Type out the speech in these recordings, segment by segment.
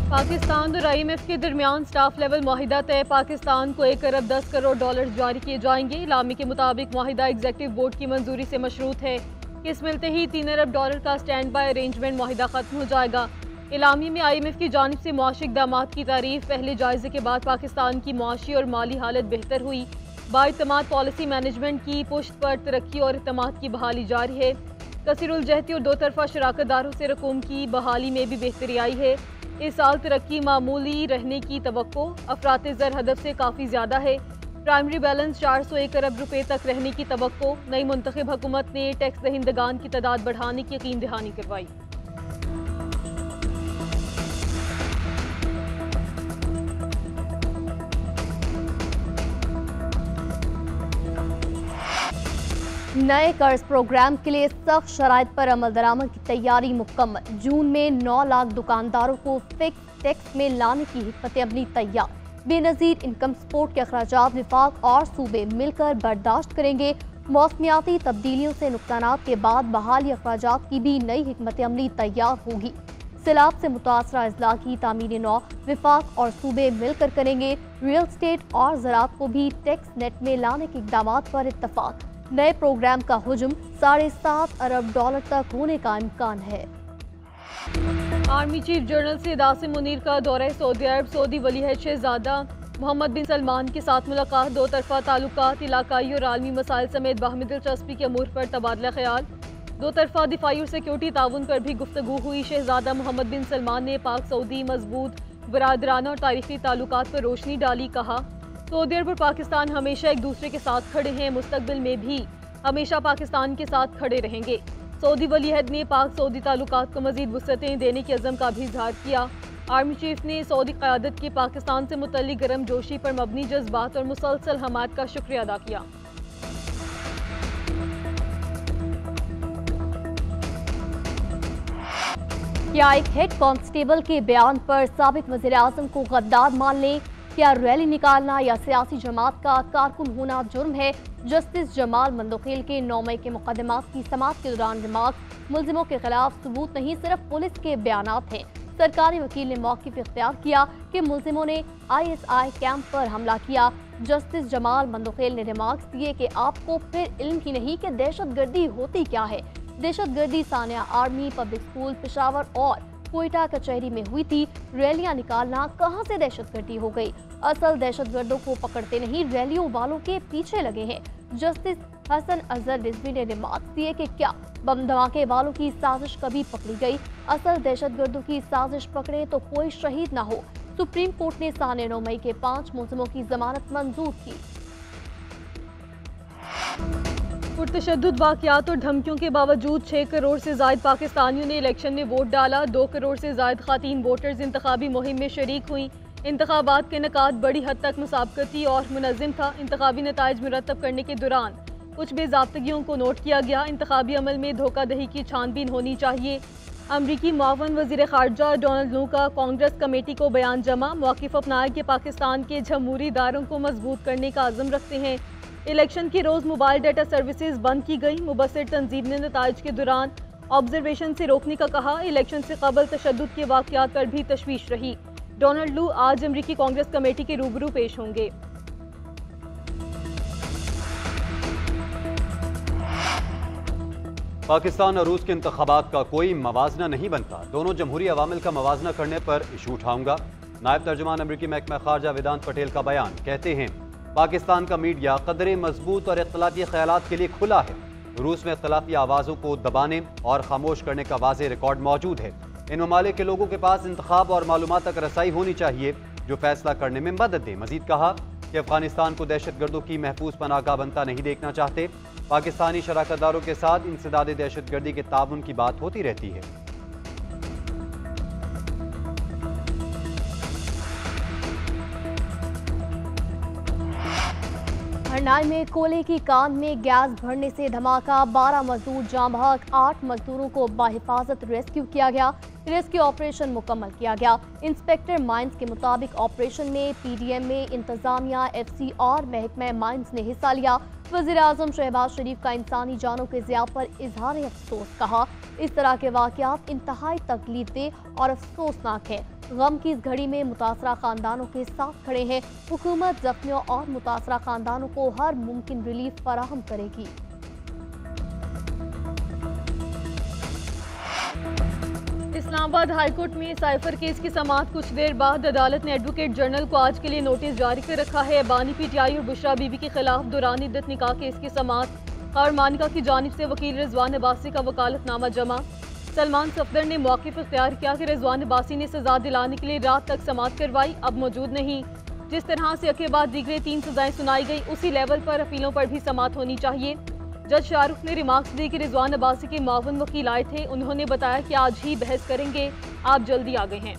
पाकिस्तान और IMF के दरमियान स्टाफ लेवल मुआहिदा तय। पाकिस्तान को 1 अरब 10 करोड़ डॉलर जारी किए जाएंगे। इलामी के मुताबिक मुआहिदा एग्जीक्यूटिव बोर्ड की मंजूरी से मशरूत है। किस मिलते ही 3 अरब डॉलर का स्टैंड बाय अरेंजमेंट मुआहिदा खत्म हो जाएगा। इलामी में IMF की जानिब से मुआशी इक़दामात की तारीफ। पहले जायजे के बाद पाकिस्तान की मुआशी और माली हालत बेहतर हुई। बाइतमाद पॉलिसी मैनेजमेंट की पुश्त पर तरक्की और इत्तमाद की बहाली जारी है। कसीरुल-जहती और दो तरफा शराकतदारों से रकूम की बहाली में भी बेहतरी आई है। इस साल तरक्की मामूली रहने की तवक्को। अफराते ज़र हदफ से काफ़ी ज़्यादा है। प्राइमरी बैलेंस 401 अरब रुपए तक रहने की तवक्को। नई मुंतखब हुकूमत ने टैक्स दहिंदगान की तादाद बढ़ाने की यकीन दहानी करवाई। नए कर्ज प्रोग्राम के लिए सख्त शराइत पर अमल दरामद की तैयारी मुकम्मल। जून में 9 लाख दुकानदारों को फिक्स टैक्स में लाने की हिकमत अमली तैयार। बेनज़ीर इनकम सपोर्ट के अखराजात विफाक और सूबे मिलकर बर्दाश्त करेंगे। मौसमियाती तब्दीलियों से नुकसानात के बाद बहाली अखराजात की भी नई हिकमत अमली तैयार होगी। सैलाब से मुतासरा अजला की तामीर नौ विफाक और सूबे मिलकर करेंगे। रियल स्टेट और ज़राअत को भी टैक्स नेट में लाने के इक़दामात पर इत्तफाक। नए प्रोग्राम का हुजूम 7.5 अरब डॉलर तक होने का इम्कान है। आर्मी चीफ जनरल से दासिम मुनीर का दौरा सऊदी अरब। सऊदी वली-अहद शहजादा मोहम्मद बिन सलमान के साथ मुलाकात। दो तरफा ताल्लुकात, इलाकाई और आलमी मसाइल समेत बाहमी दिलचस्पी के अमूर पर तबादला ख्याल। दो तरफा दिफाई और सिक्योरिटी ताउन पर भी गुफ्तगू हुई। शहजादा मोहम्मद बिन सलमान ने पाक सऊदी मजबूत बरादराना और तारीखी ताल्लुकात पर रोशनी डाली। कहा, सऊदी अरब और पाकिस्तान हमेशा एक दूसरे के साथ खड़े हैं। मुस्तकबिल में भी हमेशा पाकिस्तान के साथ खड़े रहेंगे। सऊदी वली-अहद ने पाक सऊदी ताल्लुकात को मजीद वुसअतें देने के अज़म का भी इजहार किया। आर्मी चीफ ने सऊदी क़यादत की पाकिस्तान से मुतल्लिक गर्म जोशी पर मबनी जज्बात और मुसलसल हमायत का शुक्रिया अदा किया। क्या एक हेड कांस्टेबल के बयान पर साबिक वज़ीर-ए-आज़म को गद्दार मान लें? क्या रैली निकालना या सियासी जमात का कारकुन होना जुर्म है? जस्टिस जमाल मंदोखेल के 9 मई के मुकदमात की समाअत के दौरान रिमार्क मुल्जिमों के खिलाफ सबूत नहीं, सिर्फ पुलिस के बयानात हैं। सरकारी वकील ने मौक़िफ़ इख्तियार किया कि मुल्जिमों ने ISI कैंप पर हमला किया। जस्टिस जमाल मंदोखेल ने रिमार्क्स दिए कि आपको फिर इल्म ही नहीं कि दहशतगर्दी होती क्या है। दहशतगर्दी Sania army, public school, Peshawar और कोयटा कचहरी में हुई थी। रैलियां निकालना कहां से दहशतगर्दी हो गई? असल दहशतगर्दों को पकड़ते नहीं, रैलियों वालों के पीछे लगे हैं। जस्टिस हसन अजहर रिजवी ने रिमार्क्स दिए कि क्या बम धमाके वालों की साजिश कभी पकड़ी गई? असल दहशतगर्दों की साजिश पकड़े तो कोई शहीद ना हो। सुप्रीम कोर्ट ने साने 9 मई के 5 मुल्जिमों की जमानत मंजूर की। पुरतशद्दुद वाक़यात और धमकियों के बावजूद 6 करोड़ से ज़ायद पाकिस्तानियों ने इलेक्शन में वोट डाला। 2 करोड़ से ज़ायद ख़ातीन वोटर्स इंतखाबी मुहिम में शरीक हुई। इंतखाबात के इनेकाद बड़ी हद तक मुसाबकती और मुनज़्ज़म था। इंतखाबी नताइज मुरतब करने के दौरान कुछ बेज़ाब्तगियों को नोट किया गया। इंतखाबी अमल में धोखाधड़ी की छानबीन होनी चाहिए। अमरीकी मुआवन वज़ीर ख़ारजा डोनाल्ड लू का कांग्रेस कमेटी को बयान जमा। मौक़िफ़ अपनाया कि पाकिस्तान के जमहूरी इदारों को मजबूत करने का अज़म रखते हैं। इलेक्शन के रोज़ मोबाइल डाटा सर्विसेज बंद की गई। मुबस्सिर तंजीम ने नताइज के दौरान ऑब्जर्वेशन से रोकने का कहा। इलेक्शन से कबल तशद्दुद के वाक़यात पर भी तशवीश रही। डोनाल्ड लू आज अमरीकी कांग्रेस कमेटी के रूबरू पेश होंगे। पाकिस्तान और रूस के इंतखाबात का कोई मवाजना नहीं बनता। दोनों जमहूरी अवामिल का मवाजना करने पर इशू उठाऊंगा। नायब तर्जुमान अमरीकी महकमा खारजा वेदांत पटेल का बयान। कहते हैं, पाकिस्तान का मीडिया कदरे मजबूत और इख्तलाफी ख्यालात के लिए खुला है। रूस में इख्तलाफी आवाज़ों को दबाने और खामोश करने का वाज़े रिकॉर्ड मौजूद है। इन ममालिक के लोगों के पास इंतखाब और मालूमात तक रसाई होनी चाहिए जो फैसला करने में मदद दे। मजीद कहा कि अफगानिस्तान को दहशतगर्दों की महफूज पनाहगाह बनता नहीं देखना चाहते। पाकिस्तानी शराकतदारों के साथ इंसदाद दहशतगर्दी के ताउन की बात होती रहती है। हरनाई में कोयले की कान में गैस भरने से धमाका। 12 मजदूर जाँ बहक। 8 मजदूरों को बाहिफाजत रेस्क्यू किया गया। रेस्क्यू ऑपरेशन मुकम्मल किया गया। इंस्पेक्टर माइंस के मुताबिक ऑपरेशन में PDM में इंतजामिया, FC और महकमा माइंस ने हिस्सा लिया। वज़ीर-ए-आज़म शहबाज शरीफ का इंसानी जानों के ज़िया पर इजहार अफसोस। कहा, इस तरह के वाक़यात इंतहाई तकलीफदेह और अफसोसनाक है। गम की इस घड़ी में मुतासरा खानदानों के साथ खड़े हैं। हुकूमत जख्मियों और मुतासरा खानदानों को हर मुमकिन रिलीफ फराहम करेगी। इस्लामाबाद हाईकोर्ट में साइफर केस की समाअत कुछ देर बाद अदालत ने एडवोकेट जनरल को आज के लिए नोटिस जारी कर रखा है। बानी पीटीआई और बुशरा बीबी के खिलाफ दौरान इद्दत निकाह केस की समाअत और मानिका की जानिब से वकील रिजवान अब्बासी का वकालतनामा जमा। सलमान सफदर ने मौक़िफ़ इख्तियार किया कि रिजवान अब्बासी ने सजा दिलाने के लिए रात तक समाअत करवाई, अब मौजूद नहीं। जिस तरह से के बाद दीगरे 3 सजाएं सुनाई गई, उसी लेवल पर अपीलों पर भी समाअत होनी चाहिए। जज शाहरुख ने रिमार्क्स दिए कि रिजवान अब्बासी के मावन वकील आए थे, उन्होंने बताया कि आज ही बहस करेंगे, आप जल्दी आ गए हैं।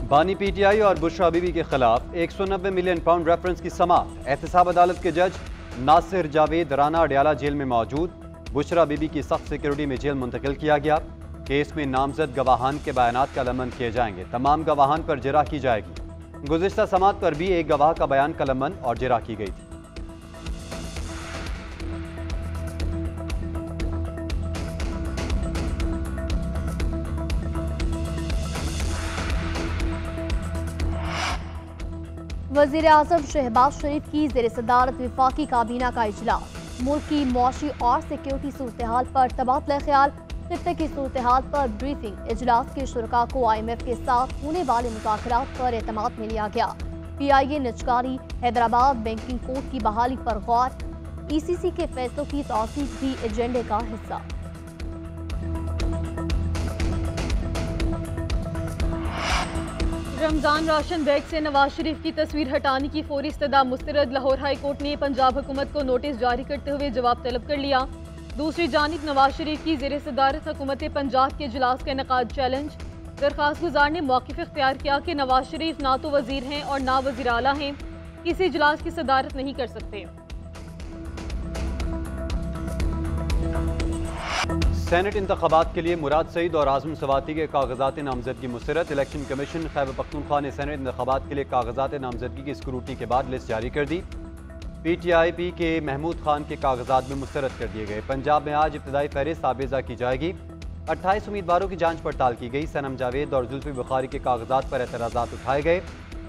बानी पीटीआई और बुशरा बीबी के खिलाफ 190 मिलियन पाउंड रेफरेंस की समाअत। एहतसाब अदालत के जज नासिर जावेद राना अडयाला जेल में मौजूद। बुशरा बीबी की सख्त सिक्योरिटी में जेल मुंतकिल किया गया। केस में नामजद गवाहान के बयानात कलमबंद किए जाएंगे। तमाम गवाहान पर जिरा की जाएगी। गुज़िश्ता समाअत पर भी एक गवाह का बयान कलमबंद और जिरा की गई थी। वज़ीर आज़म शहबाज शरीफ की ज़ेर सदारत वफाकी काबीना का इजलास। मुल्क की मौशी और सिक्योरिटी सूरत हाल पर तबादला ख्याल, खित्ते की सूरत हाल पर ब्रीफिंग। इजलास के शुरका को IMF के साथ होने वाले मुज़ाकरात पर एतमाद में लिया गया। PIA निजकारी, हैदराबाद बैंकिंग कोर्ट की बहाली पर गौर। ECC के फैसलों की तौसीक भी एजेंडे का हिस्सा। रमजान राशन बैग से नवाज शरीफ की तस्वीर हटाने की फौरी इस्तदा मुस्तरद। लाहौर हाई कोर्ट ने पंजाब हुकूमत को नोटिस जारी करते हुए जवाब तलब कर लिया। दूसरी जानिब नवाज शरीफ की ज़ेर सदारत हुकूमत पंजाब के इजलास का इनेकाद चैलेंज। दरख्वास्त गुजार ने मौक़िफ़ इख्तियार किया कि नवाज शरीफ ना तो वजीर हैं और ना वज़ीर आला हैं, किसी इजलास की सदारत नहीं कर सकते। सेनेट इंतखाबात के लिए मुराद सईद और आज़म सवाती के कागजात नामजदगी मुस्तरद। इलेक्शन कमीशन खैबर पख्तूनख्वा ने सेनेट इंतखाबात के लिए कागजात नामजदगी की स्क्रूटी के बाद लिस्ट जारी कर दी। PTIP के महमूद खान के कागजात में मुस्तरद कर दिए गए। पंजाब में आज इब्तदाई फहरिस्त आवेजा की जाएगी। 28 उम्मीदवारों की जांच पड़ताल की गई। सनम जावेद और जुल्फी बुखारी के कागजात पर एतराज़ात उठाए गए।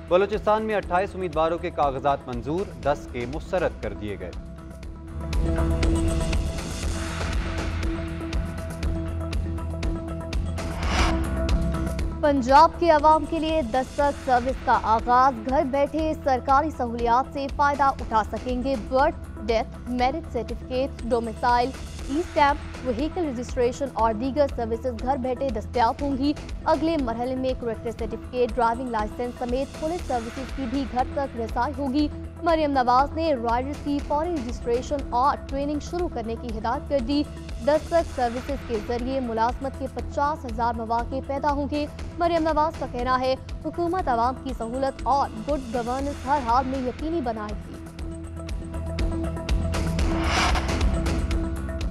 बलोचिस्तान में 28 उम्मीदवारों के कागजात मंजूर, 10 के मुस्तरद कर दिए गए। पंजाब के अवाम के लिए दस्तक सर्विस का आगाज। घर बैठे सरकारी सहूलियात से फायदा उठा सकेंगे। Birth, death, marriage certificate, domicile, e stamp, vehicle registration और दीगर सर्विसेज घर बैठे दस्तयाब होंगी। अगले मरहले में करेक्टर सर्टिफिकेट, ड्राइविंग लाइसेंस समेत पुलिस सर्विसेज की भी घर तक रसाई होगी। मरियम नवाज ने राइडर्स की फौरी रजिस्ट्रेशन और ट्रेनिंग शुरू करने की हिदायत कर दी। दस्तक सर्विसेज के जरिए मुलाजमत के 50,000 मौके पैदा होंगे। मरियम नवाज का कहना है हुकूमत आवाम की सहूलत और गुड गवर्नेंस हर हाल में यकीनी बनाएगी।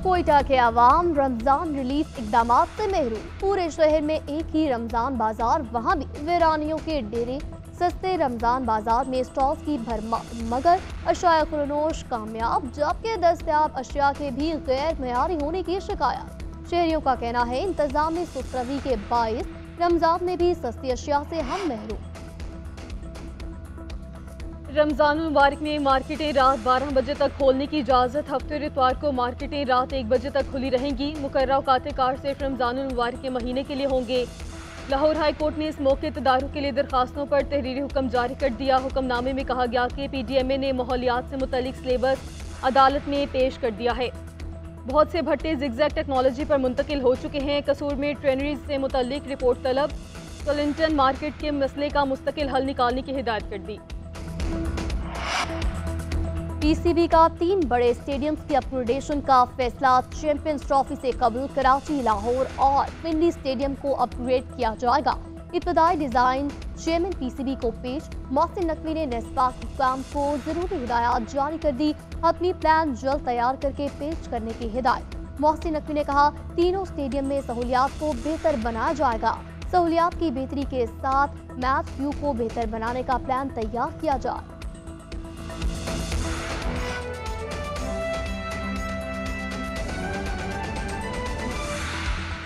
कोयटा के अवाम रमजान रिलीफ इकदाम से महरूम। पूरे शहर में एक ही रमजान बाजार, वहाँ भी वीरानियों के डेरे। सस्ते रमजान बाजार में स्टॉल्स की भरमार, मगर अशिया खुरनोश कामयाब, जबकि दस्तयाब अशिया के भी गैर मयारी होने की शिकायत। शहरियों का कहना है इंतजाम में सुस्तरवी के बाइस रमजान में भी सस्ती अशिया से हम महरूम। रमजान मुबारक में मार्केटें रात 12 बजे तक खोलने की इजाज़त। हफ्ते इतवार को मार्केटें रात 1 बजे तक खुली रहेंगी। मुकर्रर औकात कार सिर्फ रमजान मुबारक के महीने के लिए होंगे। लाहौर हाई कोर्ट ने इस मौके तदारुक के लिए दरखास्तों पर तहरीरी हुक्म जारी कर दिया। हुक्मनामे में कहा गया कि PDMA ने माहौलियात से मुतल्लिक सिलेबस अदालत में पेश कर दिया है। बहुत से भट्टे जिगजैग टेक्नोलॉजी पर मुंतकिल हो चुके हैं। कसूर में ट्रेनरीज से मुतल्लिक रिपोर्ट तलब। क्लिंटन मार्केट के मसले का मुस्तकिल हल निकालने की हिदायत कर दी। PCB का 3 बड़े स्टेडियम्स की अपग्रेडेशन का फैसला। चैंपियंस ट्रॉफी से कबल कराची, लाहौर और पिंडी स्टेडियम को अपग्रेड किया जाएगा। इब्तदाई डिजाइन चेयरमैन PCB को पेश। मोहसिन नकवी ने नेस्पाक हुक्काम को जरूरी हिदायत जारी कर दी। अपनी प्लान जल्द तैयार करके पेश करने की हिदायत। मोहसिन नकवी ने कहा तीनों स्टेडियम में सहूलियात को बेहतर बनाया जाएगा। सहूलियात की बेहतरी के साथ मैच व्यू को बेहतर बनाने का प्लान तैयार किया जाए।